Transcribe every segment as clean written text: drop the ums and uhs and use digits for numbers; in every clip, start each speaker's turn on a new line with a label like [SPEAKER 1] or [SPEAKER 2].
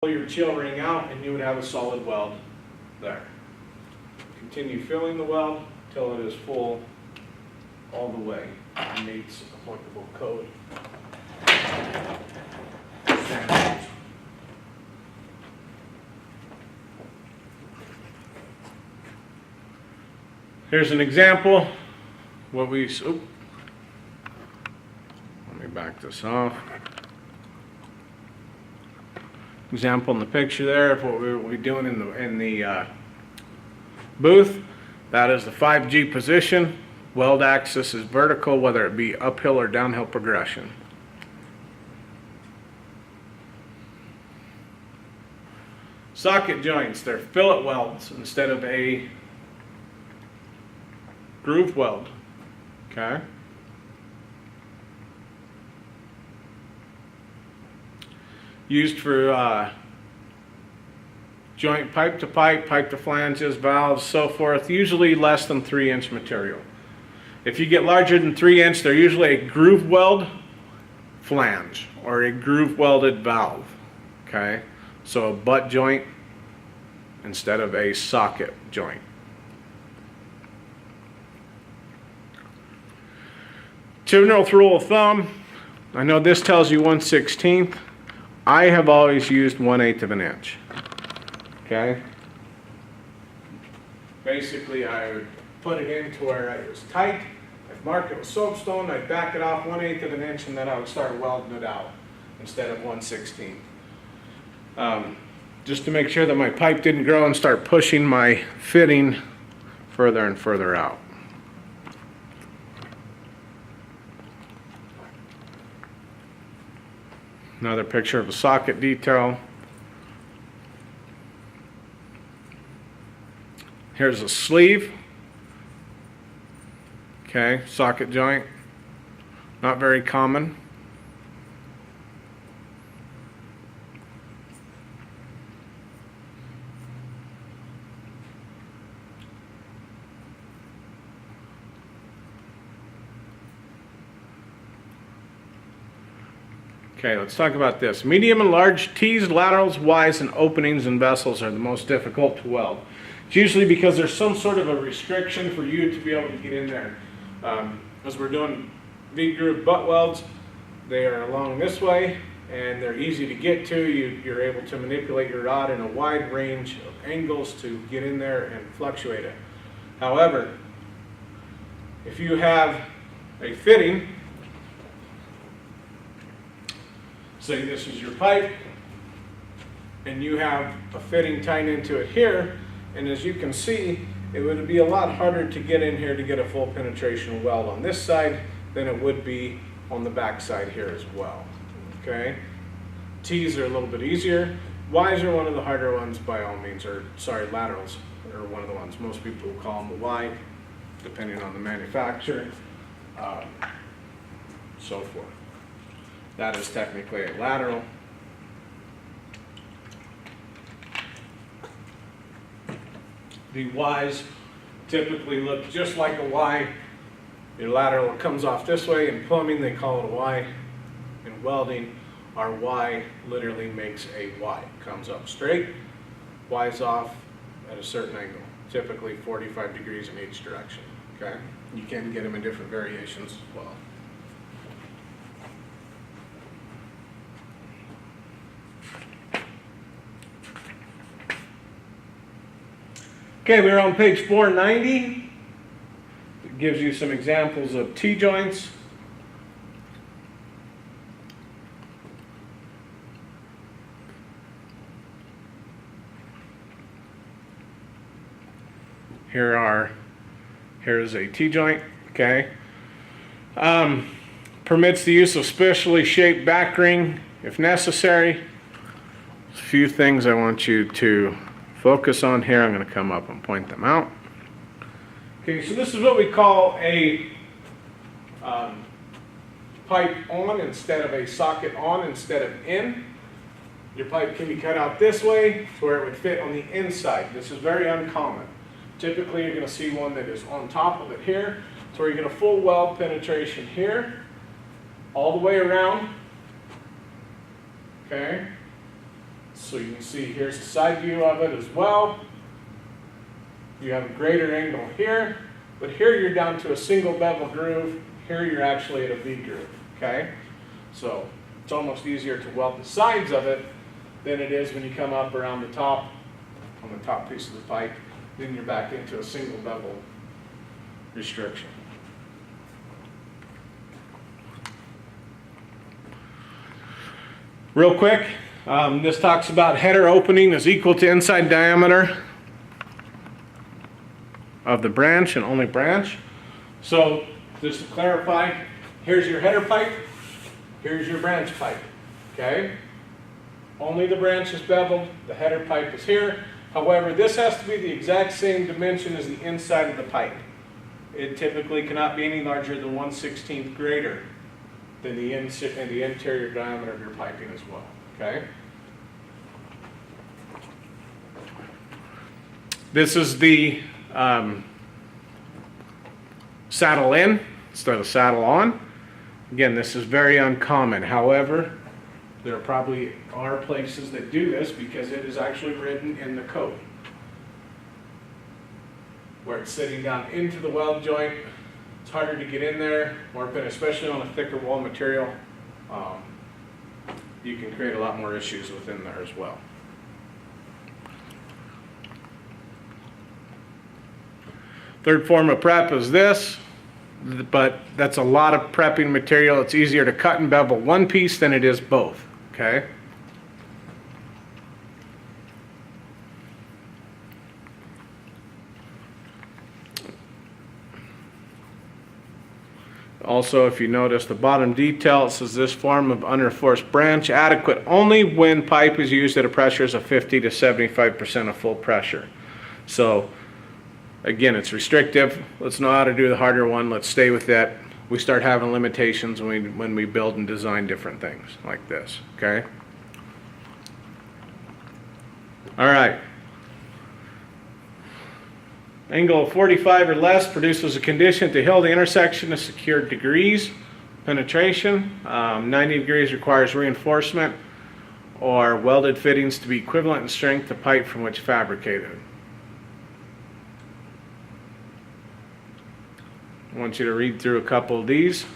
[SPEAKER 1] pull your chill ring out and you would have a solid weld there. Continue filling the weld until it is full all the way and meets applicable code standards. Here's an example. Let me back this off. Example in the picture there of what we're doing in the booth. That is the 5G position. Weld axis is vertical, whether it be uphill or downhill progression. Socket joints, they're fillet welds instead of a groove weld. Okay. Used for joint pipe to pipe, pipe to flanges, valves, so forth, usually less than 3-inch material. If you get larger than 3-inch, they're usually a groove weld flange or a groove welded valve. Okay, so a butt joint instead of a socket joint. General rule of thumb, I know this tells you 1/16. I have always used 1/8 of an inch. Okay? Basically, I would put it in to where it was tight. I'd mark it with soapstone, I'd back it off 1/8 of an inch, and then I would start welding it out instead of 1/16. Just to make sure that my pipe didn't grow and start pushing my fitting further and further out. Another picture of a socket detail. Here's a sleeve. Okay, socket joint. Not very common. Okay, let's talk about this. Medium and large T's, laterals, Y's, and openings and vessels are the most difficult to weld. It's usually because there's some sort of a restriction for you to be able to get in there. As we're doing V-groove butt welds, they are along this way and they're easy to get to. You're able to manipulate your rod in a wide range of angles to get in there and fluctuate it. However, if you have a fitting, say this is your pipe, and you have a fitting tied into it here, and as you can see, it would be a lot harder to get in here to get a full penetration weld on this side than it would be on the back side here as well. Okay? T's are a little bit easier. Y's are one of the harder ones by all means, or sorry, laterals are one of the ones. Most people will call them a Y, depending on the manufacturer, so forth. That is technically a lateral. The Y's typically look just like a Y. Your lateral comes off this way. In plumbing, they call it a Y. In welding, our Y literally makes a Y. Comes up straight, Y's off at a certain angle, typically 45 degrees in each direction. Okay? You can get them in different variations as well. Okay, we're on page 490. It gives you some examples of T-joints. Here's a T-joint, okay. Permits the use of specially shaped back ring if necessary. A few things I want you to focus on here. I'm going to come up and point them out. Okay, so this is what we call a pipe on instead of a socket on instead of in. Your pipe can be cut out this way to where it would fit on the inside. This is very uncommon. Typically you're going to see one that is on top of it here, so where you get a full weld penetration here, all the way around. Okay. So you can see here's a side view of it as well. You have a greater angle here, but here you're down to a single bevel groove. Here you're actually at a V groove, okay? So it's almost easier to weld the sides of it than it is when you come up around the top, on the top piece of the pipe. Then you're back into a single bevel restriction. Real quick, this talks about header opening is equal to inside diameter of the branch and only branch. So just to clarify, here's your header pipe, here's your branch pipe, okay? Only the branch is beveled, the header pipe is here. However, this has to be the exact same dimension as the inside of the pipe. It typically cannot be any larger than 1/16 greater than the interior diameter of your piping as well, okay? This is the saddle in instead of saddle on. Again, this is very uncommon. However, there probably are places that do this because it is actually written in the code. Where it's sitting down into the weld joint, it's harder to get in there, especially on a thicker wall material. You can create a lot more issues within there as well. Third form of prep is this, but that's a lot of prepping material. It's easier to cut and bevel one piece than it is both, okay? Also, if you notice the bottom detail, it says this form of underforced branch adequate only when pipe is used at a pressures of 50 to 75% of full pressure. So again, it's restrictive. Let's know how to do the harder one. Let's stay with that. We start having limitations when we build and design different things like this, okay? All right. Angle of 45 or less produces a condition to heal the intersection of secured degrees. Penetration, 90 degrees requires reinforcement or welded fittings to be equivalent in strength to pipe from which fabricated. I want you to read through a couple of these.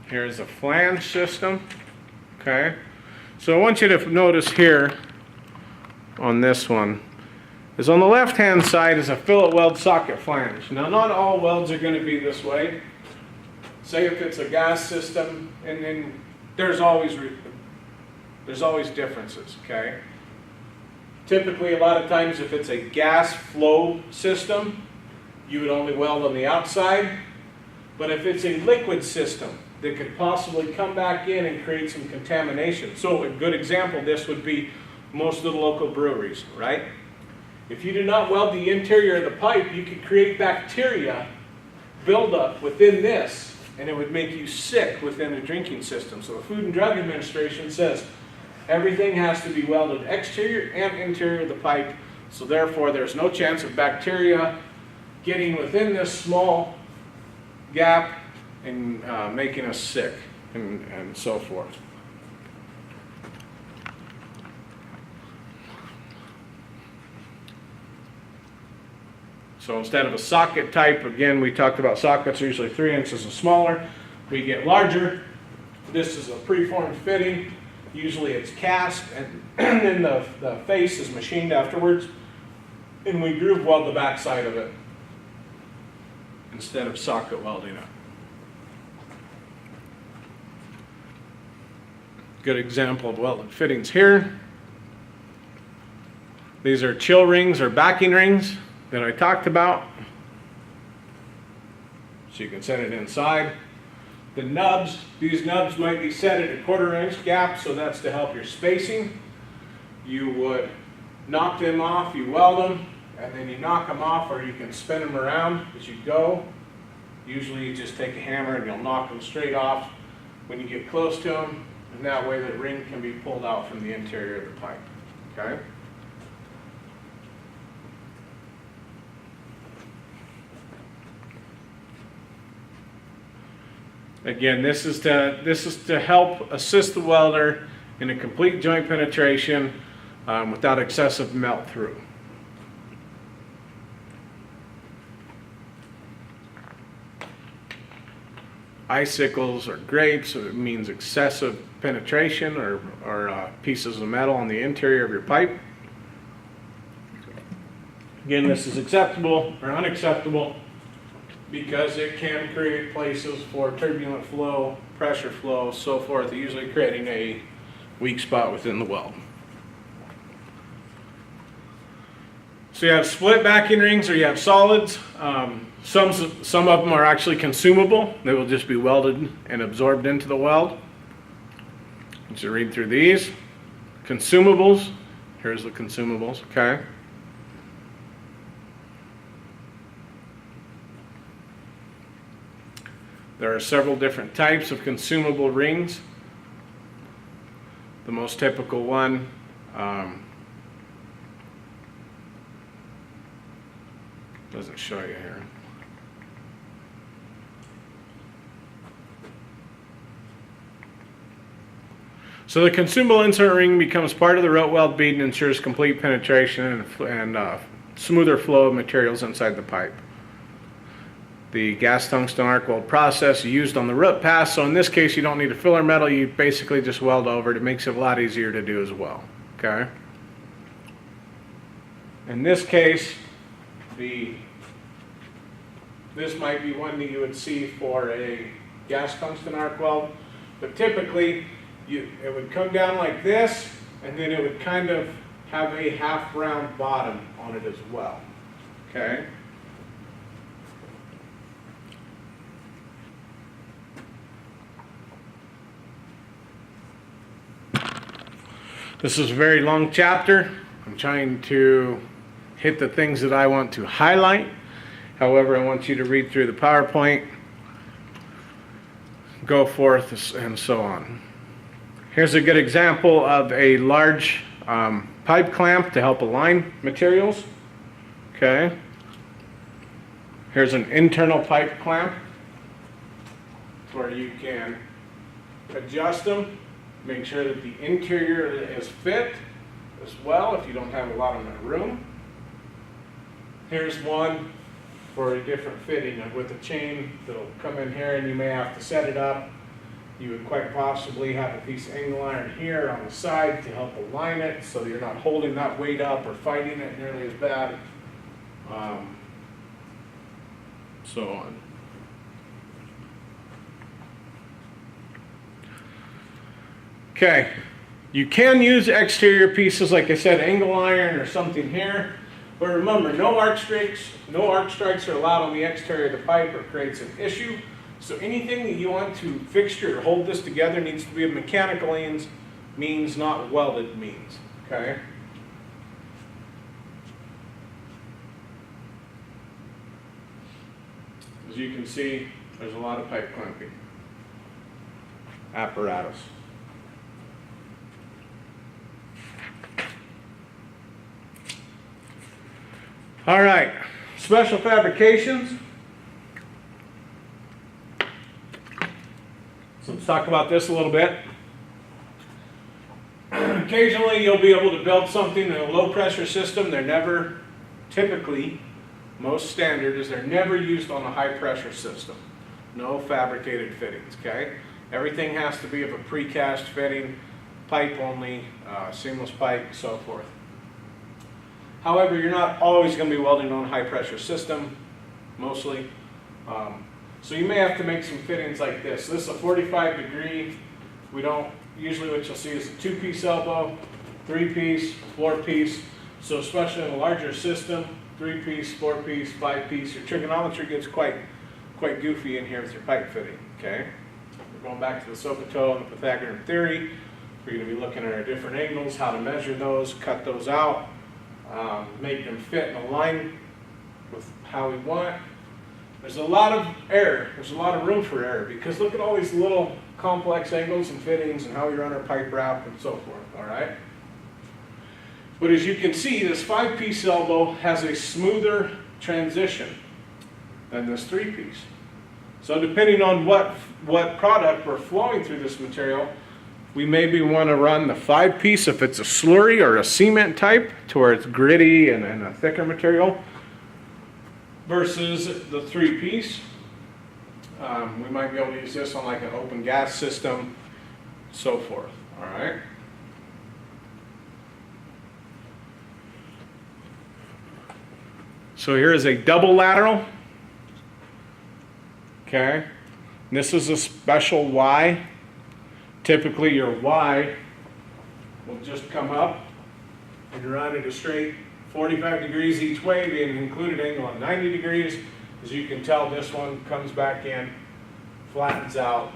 [SPEAKER 1] Here's a flange system, okay? So I want you to notice here on this one is on the left hand side is a fillet weld socket flange. Now not all welds are going to be this way. Say if it's a gas system, and then there's always differences, okay? Typically a lot of times if it's a gas flow system, you would only weld on the outside. But if it's a liquid system, that could possibly come back in and create some contamination. So a good example of this would be most of the local breweries, right? If you do not weld the interior of the pipe, you could create bacteria buildup within this, and it would make you sick within the drinking system. So the Food and Drug Administration says everything has to be welded exterior and interior of the pipe, so therefore there's no chance of bacteria getting within this small gap and making us sick and so forth. So instead of a socket type, again, we talked about sockets are usually 3 inches and smaller. We get larger. This is a preformed fitting. Usually it's cast, and then the face is machined afterwards. And we groove weld the back side of it instead of socket welding it. Good example of welded fittings here. These are chill rings or backing rings that I talked about. So you can set it inside. The nubs, these nubs might be set at a 1/4 inch gap, so that's to help your spacing. You would knock them off, you weld them, and then you knock them off, or you can spin them around as you go. Usually you just take a hammer and you'll knock them straight off when you get close to them, and that way the ring can be pulled out from the interior of the pipe, okay? Again, this is to help assist the welder in a complete joint penetration without excessive melt through. Icicles or grapes, so it means excessive penetration or pieces of metal on the interior of your pipe. Again, this is acceptable or unacceptable because it can create places for turbulent flow, pressure flow, so forth, usually creating a weak spot within the weld. So you have split backing rings or you have solids. Some of them are actually consumable. They will just be welded and absorbed into the weld. Let's read through these. Consumables. Here's the consumables, okay? There are several different types of consumable rings. The most typical one doesn't show you here. So the consumable insert ring becomes part of the rote weld bead and ensures complete penetration and smoother flow of materials inside the pipe. The gas tungsten arc weld process used on the root pass, so in this case you don't need a filler metal, you basically just weld over it. It makes it a lot easier to do as well. Okay. In this case, this might be one that you would see for a gas tungsten arc weld, but typically it would come down like this, and then it would kind of have a half round bottom on it as well. Okay. This is a very long chapter. I'm trying to hit the things that I want to highlight. However, I want you to read through the PowerPoint, go forth, and so on. Here's a good example of a large pipe clamp to help align materials. Okay. Here's an internal pipe clamp where you can adjust them. Make sure that the interior is fit as well if you don't have a lot of room. Here's one for a different fitting with a chain that'll come in here, and you may have to set it up. You would quite possibly have a piece of angle iron here on the side to help align it so you're not holding that weight up or fighting it nearly as bad. So on. Okay, you can use exterior pieces, like I said, angle iron or something here, but remember, no arc strikes are allowed on the exterior of the pipe or creates an issue. So anything that you want to fixture or hold this together needs to be of mechanical means, not welded means. Okay. As you can see, there's a lot of pipe clamping apparatus. All right, special fabrications. So let's talk about this a little bit. Occasionally you'll be able to build something in a low pressure system. They're never, typically, most standard is they're never used on a high pressure system. No fabricated fittings, okay? Everything has to be of a precast fitting, pipe only, seamless pipe, so forth. However, you're not always going to be welding on a high pressure system, mostly. So you may have to make some fittings like this. This is a 45 degree. We don't, usually what you'll see is a 2-piece elbow, 3-piece, 4-piece. So especially in a larger system, 3-piece, 4-piece, 5-piece, your trigonometry gets quite goofy in here with your pipe fitting, okay? We're going back to the SOHCAHTOA and the Pythagorean theory. We're going to be looking at our different angles, how to measure those, cut those out, make them fit and align with how we want. There's a lot of error. There's a lot of room for error because look at all these little complex angles and fittings and how we run our pipe wrap and so forth, all right? But as you can see, this 5-piece elbow has a smoother transition than this 3-piece. So depending on what product we're flowing through this material, we maybe want to run the 5-piece if it's a slurry or a cement type to where it's gritty and a thicker material versus the 3-piece. We might be able to use this on like an open gas system, so forth. All right. So here is a double lateral. Okay. And this is a special Y. Typically your Y will just come up and run at a straight 45 degrees each way, the included angle of 90 degrees. As you can tell, this one comes back in, flattens out,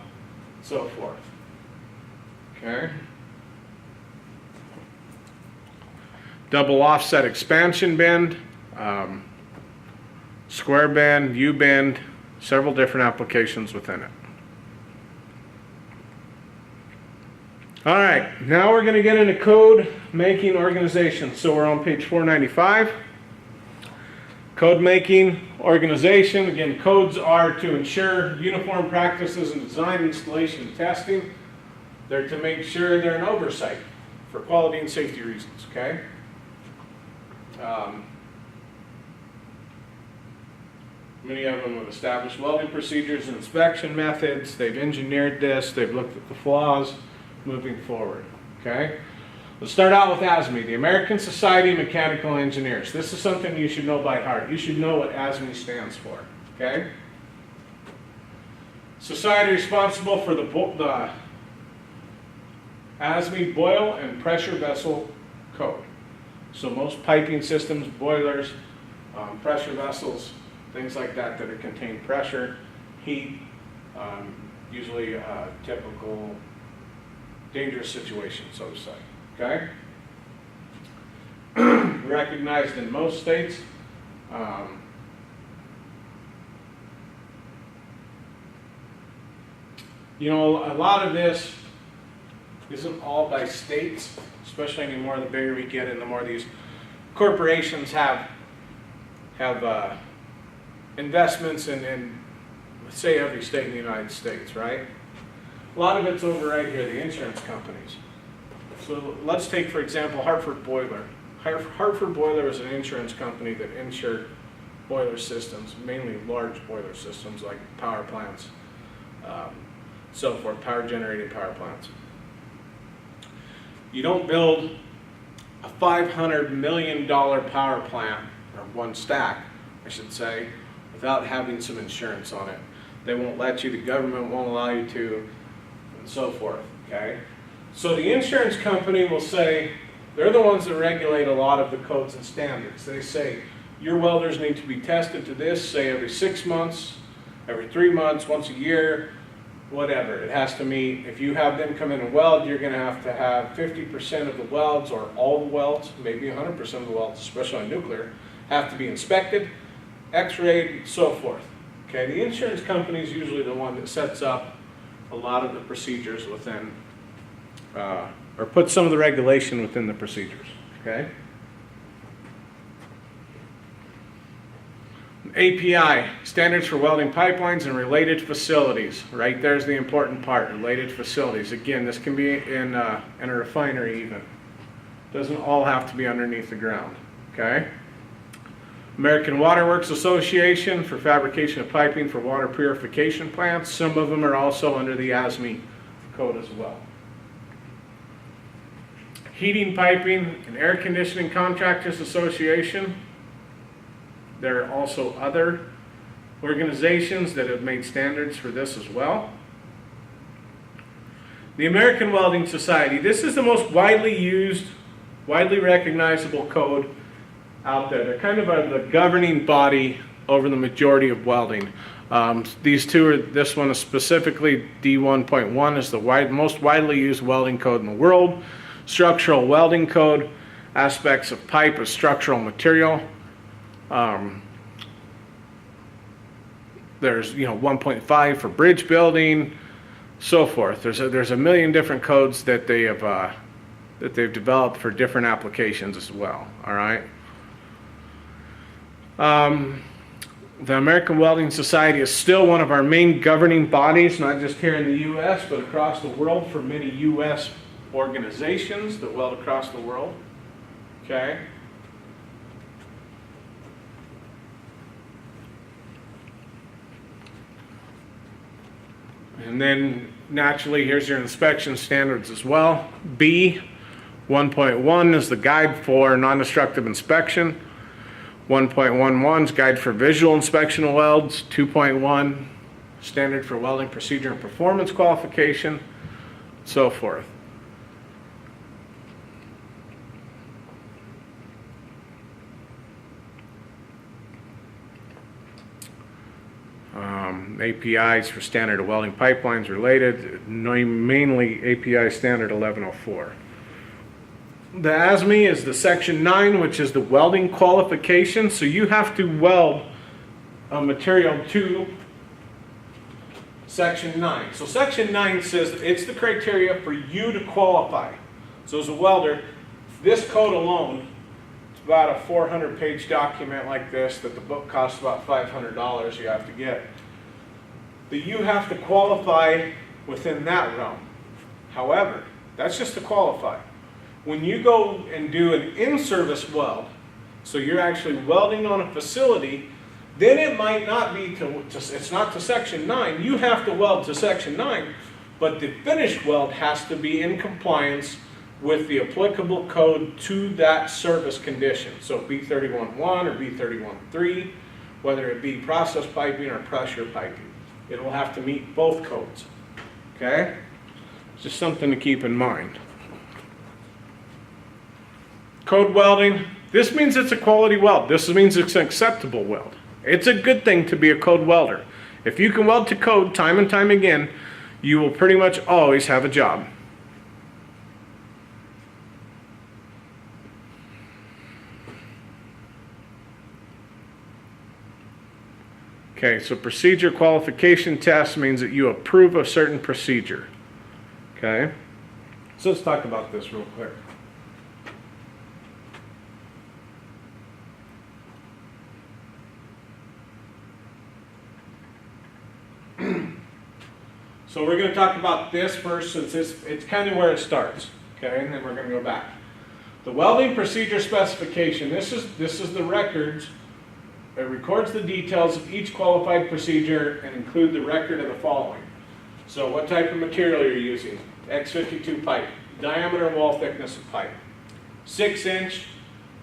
[SPEAKER 1] so forth. Okay. Double offset expansion bend, square bend, U-bend, several different applications within it. All right, now we're going to get into code making organization. So we're on page 495. Code making organization. Again, codes are to ensure uniform practices in design, installation, and testing. They're to make sure they're an oversight for quality and safety reasons, okay? Many of them have established welding procedures and inspection methods. They've engineered this. They've looked at the flaws moving forward, okay? Let's start out with ASME, the American Society of Mechanical Engineers. This is something you should know by heart. You should know what ASME stands for, okay? Society responsible for the ASME boil and pressure vessel code. So most piping systems, boilers, pressure vessels, things like that that contain pressure, heat, usually typical dangerous situation, so to say. Okay? Recognized in most states. You know, a lot of this isn't all by states, especially anymore. The bigger we get and the more these corporations have investments in, let's say, every state in the United States, right? A lot of it's over right here, the insurance companies. So let's take, for example, Hartford Boiler. Hartford Boiler is an insurance company that insure boiler systems, mainly large boiler systems like power plants, so forth, power generating power plants. You don't build a $500 million power plant, or one stack, I should say, without having some insurance on it. They won't let you, the government won't allow you to, and so forth, okay? So the insurance company will say, they're the ones that regulate a lot of the codes and standards. They say, your welders need to be tested to this, say every 6 months, every 3 months, once a year, whatever. It has to meet, if you have them come in and weld, you're going to have 50% of the welds, or all the welds, maybe 100% of the welds, especially on nuclear, have to be inspected, x-rayed, so forth. Okay, the insurance company is usually the one that sets up a lot of the procedures within, or puts some of the regulation within the procedures, okay? API, Standards for Welding Pipelines and Related Facilities. Right there's the important part, related facilities. Again, this can be in a refinery even. Doesn't all have to be underneath the ground, okay? American Water Works Association for fabrication of piping for water purification plants. Some of them are also under the ASME code as well. Heating, Piping, and Air Conditioning Contractors Association. There are also other organizations that have made standards for this as well. The American Welding Society. This is the most widely used, widely recognizable code out there. They're kind of the governing body over the majority of welding. These two are, this one is specifically D1.1 is the most widely used welding code in the world. Structural welding code, aspects of pipe as structural material. There's 1.5 for bridge building, so forth. There's a million different codes that they have that they've developed for different applications as well. All right. The American Welding Society is still one of our main governing bodies, not just here in the U.S., but across the world for many U.S. organizations that weld across the world. Okay? And then naturally, here's your inspection standards as well. B 1.1 is the guide for non-destructive inspection. 1.11 is guide for visual inspection of welds. 2.1 standard for welding procedure and performance qualification, so forth. APIs for standard of welding pipelines related, mainly API standard 1104. The ASME is the section 9, which is the welding qualification. So you have to weld a material to section 9. So section 9 says it's the criteria for you to qualify. So as a welder, this code alone, it's about a 400-page document like this that the book costs about $500 you have to get. That you have to qualify within that realm. However, that's just to qualify. When you go and do an in-service weld, so you're actually welding on a facility, then it might not be it's not to section 9. You have to weld to section 9, but the finished weld has to be in compliance with the applicable code to that service condition. So B31.1 or B31.3, whether it be process piping or pressure piping. It will have to meet both codes. Okay? It's just something to keep in mind. Code welding, this means it's a quality weld. This means it's an acceptable weld. It's a good thing to be a code welder. If you can weld to code time and time again, you will pretty much always have a job. Okay, so procedure qualification test means that you approve a certain procedure. Okay, so let's talk about this real quick. So we're going to talk about this first, since it's kind of where it starts. Okay, and then we're going to go back. The welding procedure specification. This is the records. It records the details of each qualified procedure and include the record of the following. So what type of material you're using? X52 pipe. Diameter and wall thickness of pipe. 6-inch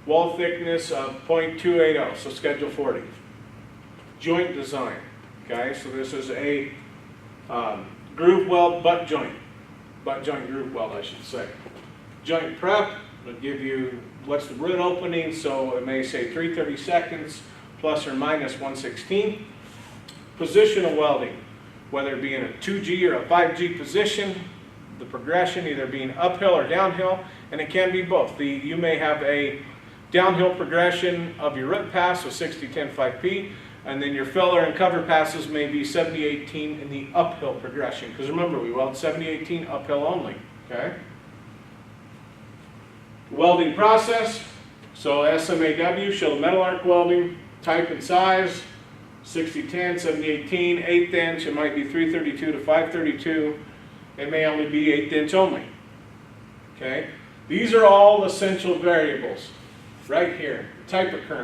[SPEAKER 1] wall thickness of .280, so schedule 40. Joint design. Okay, so this is a groove weld butt joint groove weld, I should say. Joint prep will give you what's the root opening, so it may say 3/32 plus or minus 1/16. Position of welding, whether it be in a 2G or a 5G position, the progression either being uphill or downhill, and it can be both. You may have a downhill progression of your root pass, so 60-10 5P, and then your filler and cover passes may be 70-18 in the uphill progression. Because remember, we weld 70-18 uphill only. Okay. Welding process. So SMAW, shell metal arc welding, type and size, 60-10, 70-18, 1/8 inch. It might be 332 to 532. It may only be 1/8 inch only. Okay. These are all essential variables right here. Type of current.